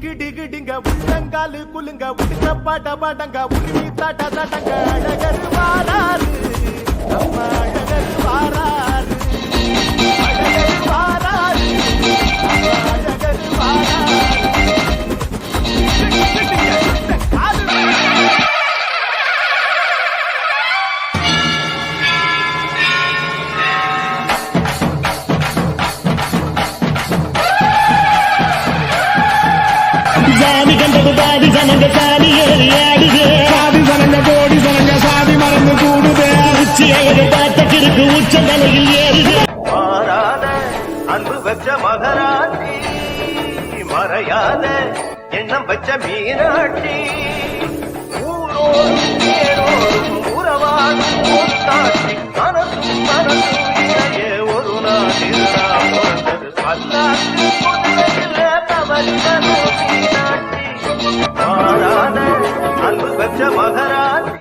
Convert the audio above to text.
டிங்கிடிங்கிடிங்க உள்ளங்காலு குலுங்க உடுக்க பாட்ட பாட்டங்க உருவி தாட்ட தாட்டங்க அழகர் வாராரு நம்ம அழகர் வாராரு அழகர் வாராரு அழகர் வாராரு சாதி கண்டது பாதி சனங்க சாதி ஏறி ஆடுது சாதி சனங்க கோடி சனங்க சாதி மறந்து கூடுது உச்சி அழகு பார்த்த கிறுக்கு உச்ச தலையில் ஏறுது மாறாத அன்பு வச்ச மகராட்சி மறையாத எண்ணம் வச்ச மீனாட்சி ஊரோடும் ஏரோடும் உறவாடும் ஒரு காட்சி மனசும் மனசும் இணைய ஒரு நாள் திருநாள் அல்லா